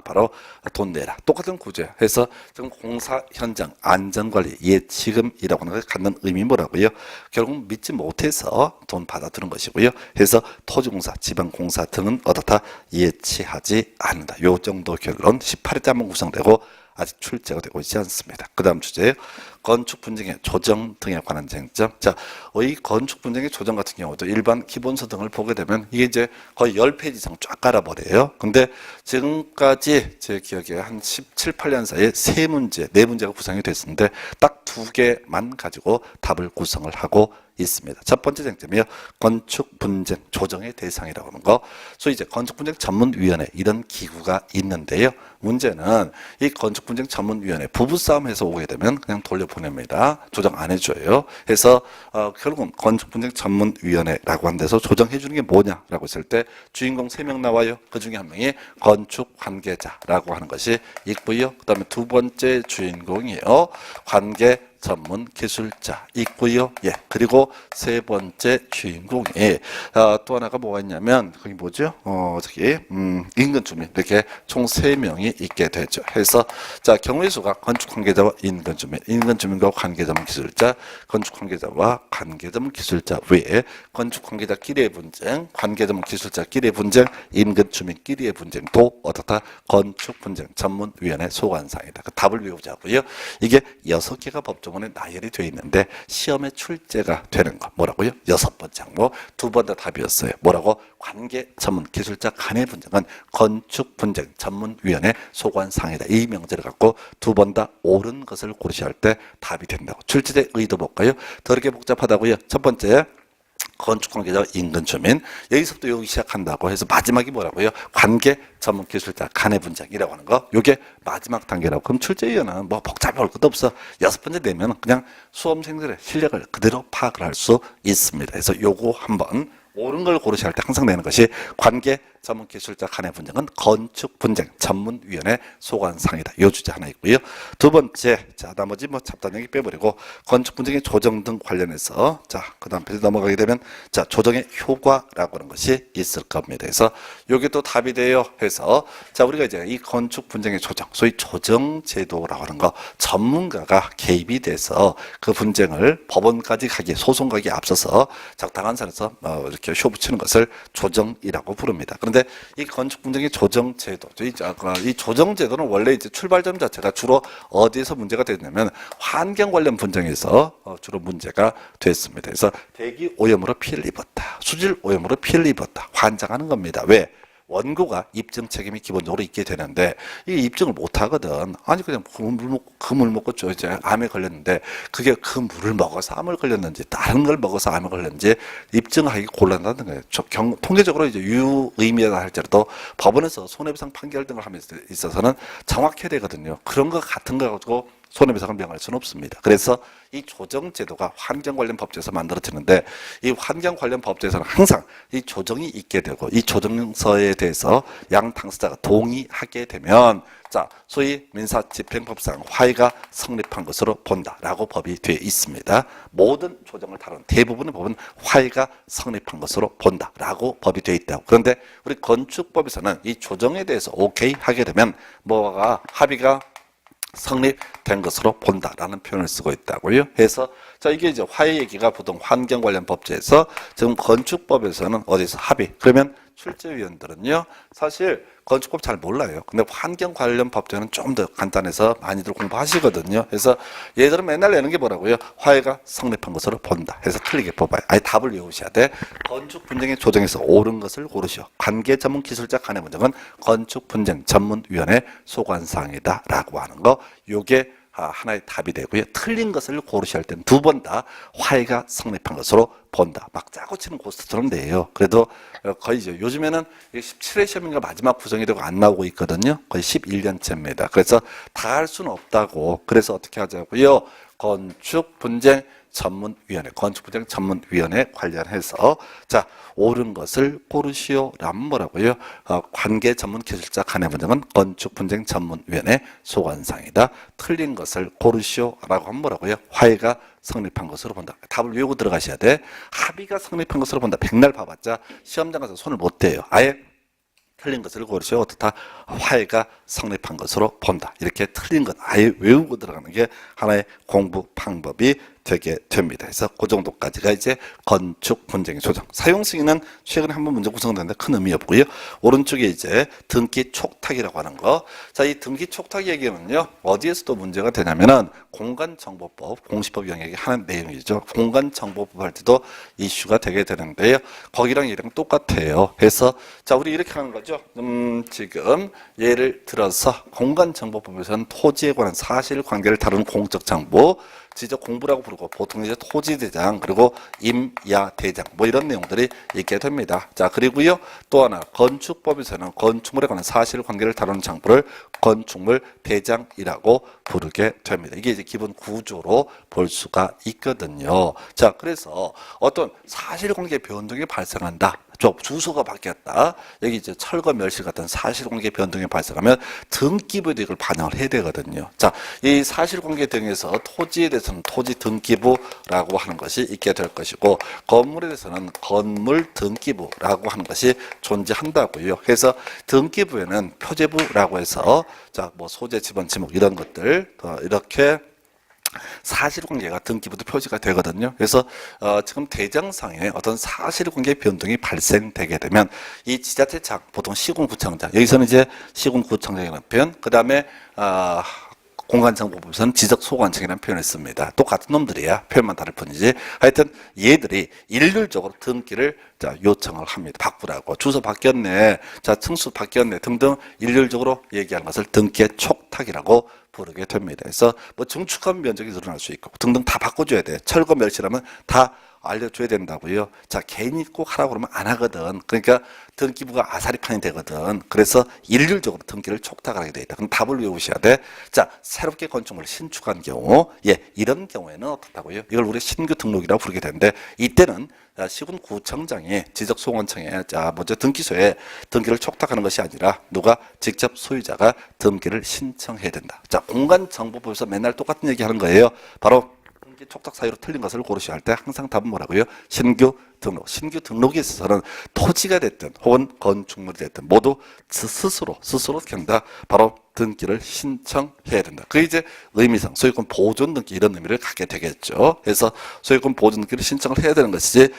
바로 돈 내라. 똑같은 구조야. 해서 지금 공사 현장 안전관리 예치금이라고 하는 것을 갖는 의미 뭐라고요? 결국 믿지 못해서 돈 받아들은 것이고요. 해서 토지공사, 지방공사 등은 어떻다? 예치하지 않는다. 요 정도 결론 18회째 한번 구성되고 아직 출제가 되고 있지 않습니다. 그 다음 주제예요. 건축 분쟁의 조정 등에 관한 쟁점. 자, 이 건축 분쟁의 조정 같은 경우도 일반 기본서 등을 보게 되면 이게 이제 거의 10페이지 이상 쫙 깔아버려요. 근데 지금까지 제 기억에 한 17, 8년 사이에 3문제, 4문제가 구성이 됐었는데 딱 2개만 가지고 답을 구성을 하고 있습니다. 첫 번째 쟁점이요. 건축 분쟁 조정의 대상이라고 하는 거. 소위 이제 건축 분쟁 전문위원회 이런 기구가 있는데요. 문제는 이 건축 분쟁 전문위원회 부부싸움해서 오게 되면 그냥 돌려보냅니다. 조정 안 해줘요. 그래서 결국은 건축 분쟁 전문위원회라고 하는 데서 조정해 주는 게 뭐냐라고 했을 때 주인공 3명 나와요. 그 중에 한 명이 건축 관계자라고 하는 것이 있고요. 그 다음에 두 번째 주인공이요. 관계 전문 기술자 있고요. 예. 그리고 세 번째 주인공이 또 하나가 뭐가 있냐면 거기 뭐죠? 저기 인근 주민 이렇게 총 3명이 있게 되죠. 해서 자, 경우의 수가 건축 관계자와 인근 주민과 관계 전문 기술자, 건축 관계자와 관계 전문 기술자 외에 건축 관계자끼리의 분쟁, 관계 전문 기술자끼리의 분쟁, 인근 주민끼리의 분쟁도 어떻다? 건축 분쟁 전문위원회 소관사항이다. 그 답을 외우자고요. 이게 6개가 법조문에 나열이 되어 있는데 시험에 출제가 되는 거 뭐라고요? 6번째 항목 2번 다 답이었어요. 뭐라고? 관계 전문 기술자 간의 분쟁은 건축 분쟁 전문위원회 소관사항이다. 이 명제를 갖고 2번 다 옳은 것을 고르셔야 할 때 답이 된다고. 출제자 의도 볼까요? 더 이렇게 복잡하다고요. 첫 번째 건축 관계자 인근 주민 여기서부터 여기 시작한다고 해서 마지막이 뭐라고요? 관계 전문 기술자 간의 분쟁이라고 하는 거. 요게 마지막 단계라고. 그럼 출제위원은 뭐 복잡해 올 것도 없어. 6번째 되면 그냥 수험생들의 실력을 그대로 파악을 할 수 있습니다. 그래서 요거 한번 옳은 걸 고르셔야 할 때 항상 내는 것이 관계 전문 기술자 간의 분쟁은 건축 분쟁 전문위원회 소관사항이다. 요 주제 하나 있고요. 두 번째, 자 나머지 뭐 잡다한 얘기 빼버리고 건축 분쟁의 조정 등 관련해서 자 그다음 페이지 넘어가게 되면 자 조정의 효과라고 하는 것이 있을 겁니다. 그래서 요게 또 답이 돼요. 해서 자 우리가 이제 이 건축 분쟁의 조정, 소위 조정 제도라고 하는 거 전문가가 개입이 돼서 그 분쟁을 법원까지 가기, 소송 가기에 앞서서 적당한 선에서 이렇게 쇼 붙이는 것을 조정이라고 부릅니다. 그런데 이 건축 분쟁의 조정 제도, 이 조정 제도는 원래 이제 출발점 자체가 주로 어디에서 문제가 됐냐면 환경 관련 분쟁에서 주로 문제가 됐습니다. 그래서 대기 오염으로 피해를 입었다, 수질 오염으로 피해를 입었다, 환장하는 겁니다. 왜? 원고가 입증 책임이 기본적으로 있게 되는데 이 입증을 못 하거든. 아니 그냥 그 물 먹고 이제 암에 걸렸는데 그게 그 물을 먹어서 암을 걸렸는지 다른 걸 먹어서 암에 걸렸는지 입증하기 곤란하다는 거예요. 통계적으로 이제 유의미하다 할지라도 법원에서 손해배상 판결 등을 하면서 있어서는 정확해야 되거든요. 그런 거 같은 거 가지고 손해배상을 명할 수는 없습니다. 그래서 이 조정 제도가 환경 관련 법제에서 만들어지는데 이 환경 관련 법제에서는 항상 이 조정이 있게 되고 이 조정서에 대해서 양 당사자가 동의하게 되면 자 소위 민사집행법상 화해가 성립한 것으로 본다라고 법이 되어 있습니다. 모든 조정을 다룬 대부분의 법은 화해가 성립한 것으로 본다라고 법이 되어 있다고. 그런데 우리 건축법에서는 이 조정에 대해서 오케이 하게 되면 뭐가 합의가 성립된 것으로 본다라는 표현을 쓰고 있다고요. 해서 자 이게 이제 화해 얘기가 보통 환경 관련 법제에서 지금 건축법에서는 어디서 합의 그러면 출제위원들은요, 사실 건축법 잘 몰라요. 근데 환경 관련 법제는 좀 더 간단해서 많이들 공부하시거든요. 그래서 얘들은 맨날 내는 게 뭐라고요? 화해가 성립한 것으로 본다. 해서 틀리게 뽑아요. 아예 답을 외우셔야 돼. 건축 분쟁의 조정에서 옳은 것을 고르시오. 관계 전문 기술자 간의 분쟁은 건축 분쟁 전문위원회 소관사항이다라고 하는 거. 요게 하나의 답이 되고요. 틀린 것을 고르셔야 할 때는 두 번 다 화해가 성립한 것으로 본다. 막 짜고 치는 고스트처럼 돼요. 그래도 거의 이제 요즘에는 17회 시험인가 마지막 구성이 되고 안 나오고 있거든요. 거의 11년째입니다. 그래서 다 할 수는 없다고. 그래서 어떻게 하자고요? 건축 분쟁 전문위원회, 건축분쟁 전문위원회 관련해서 자 옳은 것을 고르시오라면 뭐라고요? 관계 전문 기술자 간의 분쟁은 건축분쟁 전문위원회 소관사항이다. 틀린 것을 고르시오라고 하면 뭐라고요? 화해가 성립한 것으로 본다. 답을 외우고 들어가셔야 돼. 합의가 성립한 것으로 본다. 백날 봐봤자 시험장 가서 손을 못 대요. 아예 틀린 것을 고르시오. 어떻다? 화해가 성립한 것으로 본다. 이렇게 틀린 것 아예 외우고 들어가는 게 하나의 공부 방법이 되게 됩니다. 그래서 그 정도까지가 이제 건축 분쟁의 조정. 사용 승인은 최근에 한번 문제 구성됐는데 큰 의미 없고요. 오른쪽에 이제 등기 촉탁이라고 하는 거. 자, 이 등기 촉탁 얘기는요, 어디에서 또 문제가 되냐면은 공간정보법, 공시법 영역이 하는 내용이죠. 공간정보법 할 때도 이슈가 되게 되는데요. 거기랑 얘랑 똑같아요. 그래서 자, 우리 이렇게 하는 거죠. 지금 예를 들어서 공간정보법에서는 토지에 관한 사실관계를 다루는 공적 정보, 지적 공부라고 부르고 보통 이제 토지대장 그리고 임야대장 뭐 이런 내용들이 있게 됩니다. 자, 그리고요 또 하나 건축법에서는 건축물에 관한 사실관계를 다루는 장부를 건축물 대장이라고 부르게 됩니다. 이게 이제 기본 구조로 볼 수가 있거든요. 자, 그래서 어떤 사실관계 변동이 발생한다. 주소가 바뀌었다. 여기 이제 철거 멸실 같은 사실관계 변동이 발생하면 등기부에도 이걸 반영을 해야 되거든요. 자, 이 사실관계 등에서 토지에 대해서는 토지 등기부라고 하는 것이 있게 될 것이고 건물에 대해서는 건물 등기부라고 하는 것이 존재한다고요. 그래서 등기부에는 표제부라고 해서 자, 뭐 소재, 지번, 지목 이런 것들 이렇게 사실관계가 등기부도 표시가 되거든요. 그래서 지금 대장상에 어떤 사실관계 변동이 발생되게 되면 이 지자체장, 보통 시군구청장, 여기서는 이제 시군구청장이라는 표현, 그 다음에 공간정보법에서는 지적소관청이라는 표현을 씁니다. 똑같은 놈들이야. 표현만 다를 뿐이지. 하여튼 얘들이 일률적으로 등기를 요청을 합니다. 바꾸라고. 주소 바뀌었네. 자, 층수 바뀌었네. 등등 일률적으로 얘기한 것을 등기의 촉탁이라고 부르게 됩니다. 그래서 뭐 증축한 면적이 늘어날 수 있고 등등 다 바꿔줘야 돼. 철거 멸실하면 다 알려줘야 된다고요. 자, 개인이 꼭 하라고 그러면 안 하거든. 그러니까 등기부가 아사리판이 되거든. 그래서 일률적으로 등기를 촉탁을 하게 돼 있다. 그럼 답을 외우셔야 돼. 자, 새롭게 건축물을 신축한 경우, 이런 경우에는 어떻다고요? 이걸 우리 신규 등록이라고 부르게 되는데 이때는 시군구청장이 지적소관청에 먼저 등기소에 등기를 촉탁하는 것이 아니라 누가 직접 소유자가 등기를 신청해야 된다. 자, 공간정보법에서 맨날 똑같은 얘기 하는 거예요. 바로 등기 촉탁 사유로 틀린 것을 고르셔야 할 때 항상 답은 뭐라고요? 신규 등록. 신규 등록에 있어서는 토지가 됐든 혹은 건축물이 됐든 모두 스스로 경다 바로 등기를 신청해야 된다. 그게 이제 의미상 소유권 보존 등기 이런 의미를 갖게 되겠죠. 그래서 소유권 보존 등기를 신청을 해야 되는 것이지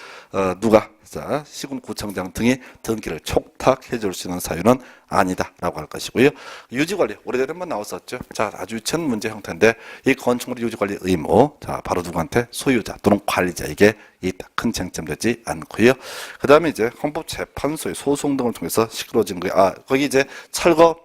누가 시군구청장 등이 등기를 촉탁해 줄 수 있는 사유는 아니다라고 할 것이고요. 유지관리 오래전에 한번 나왔었죠. 자, 아주 유치한 문제 형태인데 이 건축물 유지관리 의무 자 바로 누구한테 소유자 또는 관리자에게 있다. 큰 쟁점되지 않고요. 그 다음에 이제 헌법재판소의 소송 등을 통해서 시끄러워진 거예요. 거기 이제 철거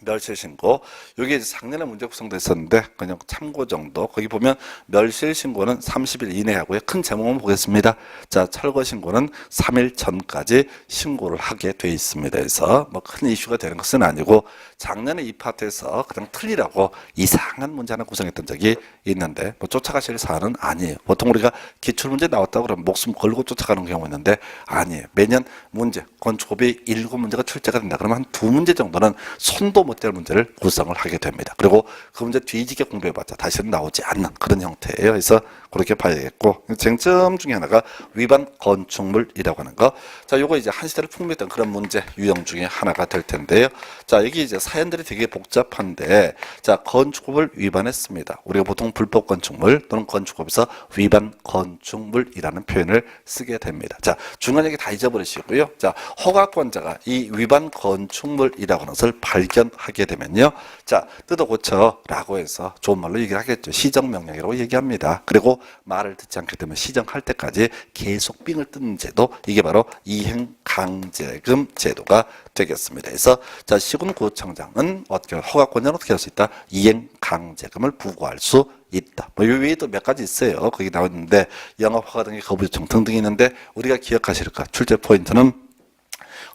멸실 신고 여기 이제 작년에 문제 구성됐었는데 그냥 참고 정도. 거기 보면 멸실 신고는 30일 이내 하고요. 큰 제목만 보겠습니다. 자, 철거 신고는 3일 전까지 신고를 하게 돼 있습니다. 그래서 뭐 큰 이슈가 되는 것은 아니고 작년에 이 파트에서 그냥 틀리라고 이상한 문제 하나 구성했던 적이 있는데 뭐 쫓아가실 사안은 아니에요. 보통 우리가 기출문제 나왔다고 그러면 목숨 걸고 쫓아가는 경우 있는데 아니에요. 매년 문제 건축법이 7문제가 출제가 된다. 그러면 한 2문제 정도는 손도 못할 문제를 구성을 하게 됩니다. 그리고 그 문제 뒤지게 공부해봤자 다시는 나오지 않는 그런 형태예요. 그래서 그렇게 봐야겠고, 쟁점 중에 하나가 위반 건축물이라고 하는 거. 자, 요거 이제 한 시대를 풍미했던 그런 문제 유형 중에 하나가 될 텐데요. 자, 여기 이제 사연들이 되게 복잡한데, 자, 건축법을 위반했습니다. 우리가 보통 불법 건축물 또는 건축법에서 위반 건축물이라는 표현을 쓰게 됩니다. 자, 중간 얘기 다 잊어버리시고요. 자, 허가권자가 이 위반 건축물이라고 하는 것을 발견하게 되면요. 자, 뜯어 고쳐라고 해서 좋은 말로 얘기를 하겠죠. 시정명령이라고 얘기합니다. 그리고 말을 듣지 않게 되면 시정할 때까지 계속 삥을 뜯는 제도, 이게 바로 이행강제금 제도가 되겠습니다. 그래서 자, 시군구청장은 어떻게 허가권자는 어떻게 할 수 있다? 이행강제금을 부과할 수 있다. 뭐 외에도 몇 가지 있어요. 거기 나와 있는데 영업허가 등의 거부 요청 등등이 있는데 우리가 기억하실까? 출제 포인트는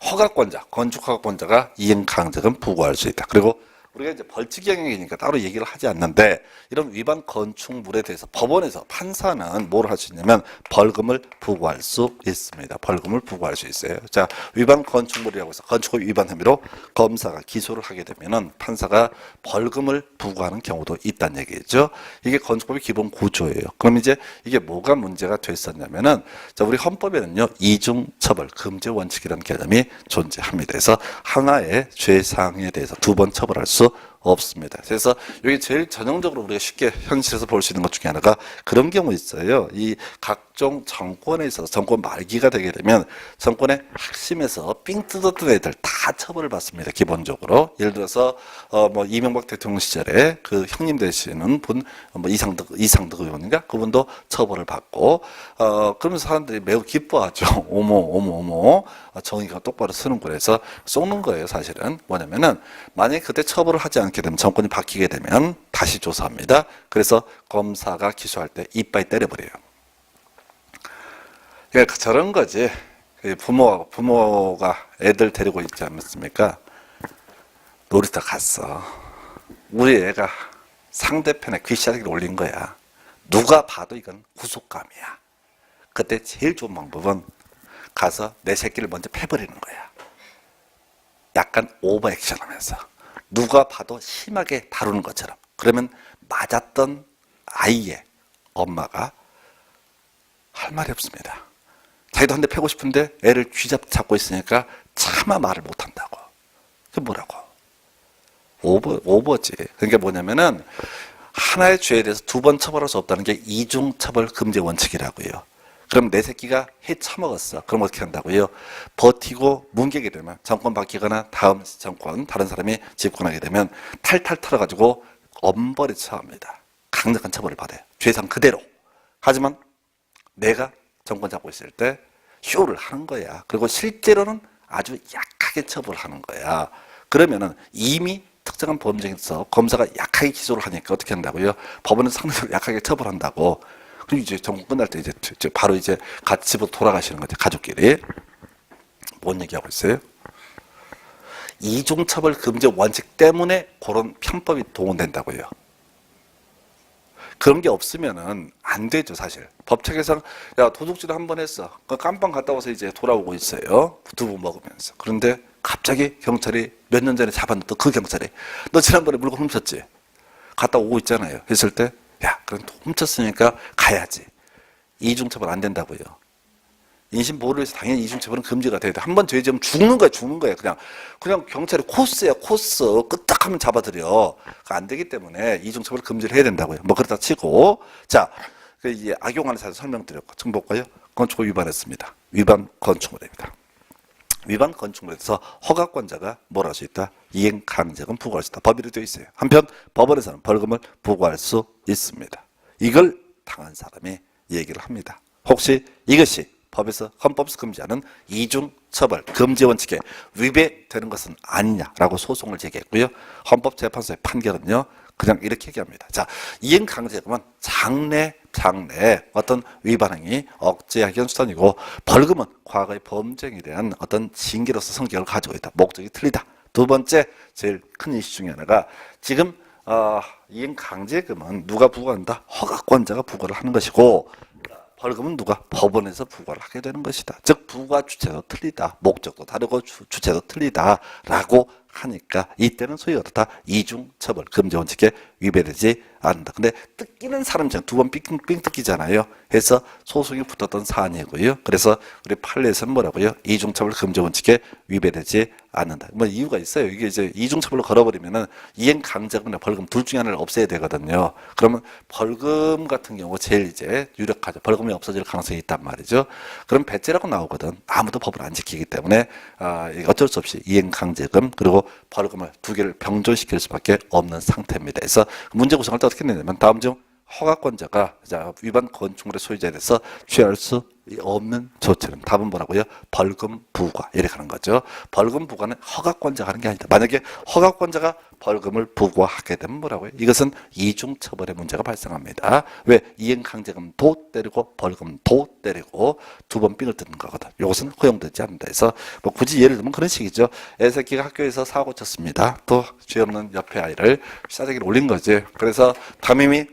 허가권자, 건축허가권자가 이행강제금 부과할 수 있다. 그리고 우리가 이제 벌칙 영역이니까 따로 얘기를 하지 않는데 이런 위반 건축물에 대해서 법원에서 판사는 뭘 할 수 있냐면 벌금을 부과할 수 있습니다. 벌금을 부과할 수 있어요. 자, 위반 건축물이라고 해서 건축법 위반 혐의로 검사가 기소를 하게 되면은 판사가 벌금을 부과하는 경우도 있다는 얘기죠. 이게 건축법의 기본 구조예요. 그럼 이제 이게 뭐가 문제가 됐었냐면은 자, 우리 헌법에는요 이중처벌 금지 원칙이라는 개념이 존재합니다. 그래서 하나의 죄상에 대해서 두 번 처벌할 수 없습니다. 그래서 여기 제일 전형적으로 우리가 쉽게 현실에서 볼 수 있는 것 중에 하나가 그런 경우 있어요. 이 각종 정권에 있어서 정권 말기가 되게 되면 정권의 핵심에서 삥 뜯었던 애들 다 처벌을 받습니다. 기본적으로 예를 들어서 뭐 이명박 대통령 시절에 그 형님 되시는 분 뭐 이상득 의원인가 그분도 처벌을 받고 그러면서 사람들이 매우 기뻐하죠. 어머 정의가 똑바로 쓰는구나 해서 쏘는 거예요. 사실은 뭐냐면은 만약에 그때 처벌을 하지 않게 되면 정권이 바뀌게 되면 다시 조사합니다. 그래서 검사가 기소할 때 이빨 때려버려요. 그러니까 저런 거지. 부모가 애들 데리고 있지 않습니까? 놀이터 갔어. 우리 애가 상대편에 귀sha리를 올린 거야. 누가 봐도 이건 구속감이야. 그때 제일 좋은 방법은 가서 내 새끼를 먼저 패버리는 거야. 약간 오버 액션 하면서. 누가 봐도 심하게 다루는 것처럼. 그러면 맞았던 아이의 엄마가 할 말이 없습니다. 자기도 한 대 패고 싶은데 애를 쥐잡고 있으니까 차마 말을 못한다고. 그게 뭐라고? 오버지. 그러니까 뭐냐면은 하나의 죄에 대해서 두 번 처벌할 수 없다는 게 이중처벌 금지 원칙이라고요. 그럼 내 새끼가 해 처먹었어. 그럼 어떻게 한다고요? 버티고 뭉개게 되면 정권 바뀌거나 다음 정권 다른 사람이 집권하게 되면 탈탈 털어가지고 엄벌에 처합니다. 강력한 처벌을 받아요. 죄상 그대로. 하지만 내가 정권 잡고 있을 때 쇼를 하는 거야. 그리고 실제로는 아주 약하게 처벌하는 거야. 그러면은 이미 특정한 범죄에서 검사가 약하게 기소를 하니까 어떻게 한다고요? 법원은 상대적으로 약하게 처벌한다고. 그리고 이제 정권 끝날 때 이제 바로 이제 같이 집으로 돌아가시는 거죠. 가족끼리. 뭔 얘기하고 있어요? 이중처벌 금지 원칙 때문에 그런 편법이 동원된다고요. 그런 게 없으면은 안 되죠, 사실. 법책에서 야 도둑질 한 번 했어. 그 깜빵 갔다 와서 이제 돌아오고 있어요. 두부 먹으면서. 그런데 갑자기 경찰이 몇 년 전에 잡았는데 그 경찰이 너 지난번에 물건 훔쳤지? 갔다 오고 있잖아요. 했을 때 야 그럼 훔쳤으니까 가야지. 이중처벌 안 된다고요. 인신보호를 위해서 당연히 이중처벌은 금지가 돼야 돼. 한 번 죄 지으면 죽는 거야. 그냥 경찰이 코스야, 코스. 끄떡하면 잡아들여. 안 되기 때문에 이중처벌 금지를 해야 된다고요. 뭐 그렇다 치고. 자, 이제 악용하는 사례 설명드렸고. 지금 볼까요? 건축법 위반했습니다. 위반 건축물입니다. 위반 건축물에 대해서 허가권자가 뭘 할 수 있다? 이행강제금 부과할 수 있다. 법이로 되어 있어요. 한편 법원에서는 벌금을 부과할 수 있습니다. 이걸 당한 사람이 얘기를 합니다. 혹시 이것이 법에서 헌법에서 금지하는 이중처벌 금지 원칙에 위배되는 것은 아니냐라고 소송을 제기했고요. 헌법재판소의 판결은요. 그냥 이렇게 얘기합니다. 자, 이행강제금은 장래 어떤 위반행위 억제하기 위한 수단이고 벌금은 과거의 범죄에 대한 어떤 징계로서 성격을 가지고 있다. 목적이 틀리다. 두 번째 제일 큰 이슈 중에 하나가 지금 이행강제금은 누가 부과한다? 허가권자가 부과를 하는 것이고 벌금은 누가? 법원에서 부과를 하게 되는 것이다. 즉 부과 주체도 틀리다. 목적도 다르고 주체도 틀리다라고 하니까 이때는 소위 어떻다 이중처벌 금지 원칙에 위배되지 않는다. 근데 뜯기는 사람 두 번 삥 뜯기잖아요. 해서 소송이 붙었던 사안이고요. 그래서 우리 판례에서는 뭐라고요? 이중처벌 금지 원칙에 위배되지 않는다. 뭐 이유가 있어요. 이게 이제 이중처벌로 걸어버리면은 이행 강제금이나 벌금 둘 중에 하나를 없애야 되거든요. 그러면 벌금 같은 경우 제일 이제 유력하죠. 벌금이 없어질 가능성이 있단 말이죠. 그럼 배째라고 나오거든. 아무도 법을 안 지키기 때문에 이게 어쩔 수 없이 이행 강제금 그리고 벌금을 두 개를 병존시킬 수밖에 없는 상태입니다. 그래서 문제 구성을 또 어떻게 내냐면 다음 중 허가권자가 위반 건축물의 소유자에 대해서 취할 수 없는 조치는 답은 뭐라고요? 벌금 부과 이렇게 하는 거죠. 벌금 부과는 허가권자가 하는 게 아니다. 만약에 허가권자가 벌금을 부과하게 되면 뭐라고요? 이것은 이중처벌의 문제가 발생합니다. 왜? 이행강제금도 때리고 벌금도 때리고 두 번 삥을 뜯는 거거든. 이것은 허용되지 않는다. 해서 뭐 굳이 예를 들면 그런 식이죠. 애새끼가 학교에서 사고 쳤습니다. 또 죄 없는 옆에 아이를 싸대기를 올린 거지. 그래서 담임이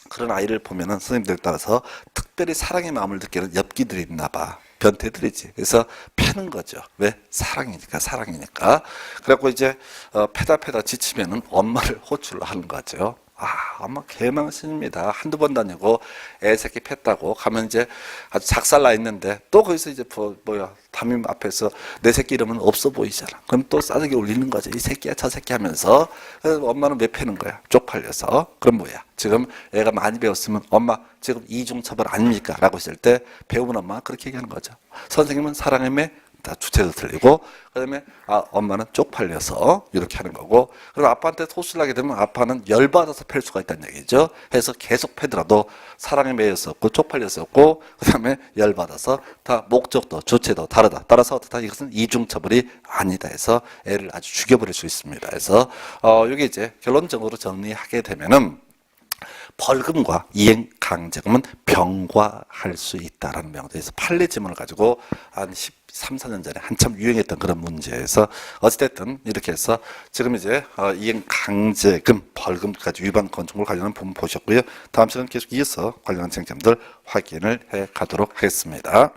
그런 아이를 보면은 선생님들에 따라서 특별히 사랑의 마음을 느끼는 엽기들이 있나 봐. 변태들이지. 그래서 패는 거죠. 왜? 사랑이니까. 그래갖고 이제 패다 지치면은 엄마를 호출을 하는 거죠. 엄마 개망신입니다. 한두 번 다니고 애새끼 팼다고 가면 이제 아주 작살나 있는데 또 거기서 이제 담임 앞에서 내 새끼 이러면 없어 보이잖아. 그럼 또 싸대기 올리는 거죠. 이 새끼야 저 새끼 하면서. 그래서 엄마는 왜 패는 거야? 쪽팔려서. 그럼 뭐야? 지금 애가 많이 배웠으면 엄마 지금 이중처벌 아닙니까? 라고 했을 때 배우는 엄마가 그렇게 얘기하는 거죠. 선생님은 사랑임에 다 주체도 틀리고 그다음에 엄마는 쪽팔려서 이렇게 하는 거고 그리고 아빠한테 토스를 하게 되면 아빠는 열받아서 팰 수가 있다는 얘기죠. 해서 계속 패더라도 사랑에 매였었고 쪽팔렸었고 그다음에 열받아서 다 목적도 주체도 다르다. 따라서 어떻다 이것은 이중처벌이 아니다 해서 애를 아주 죽여버릴 수 있습니다. 그래서 이게 이제 결론적으로 정리하게 되면은 벌금과 이행 강제금은 병과할 수 있다라는 명제에서 판례 지문을 가지고 한 13, 14년 전에 한참 유행했던 그런 문제에서 어찌됐든 이렇게 해서 지금 이제 이행 강제금 벌금까지 위반 건축물 관련한 부분 보셨고요. 다음 시간 계속 이어서 관련한 쟁점들 확인을 해 가도록 하겠습니다.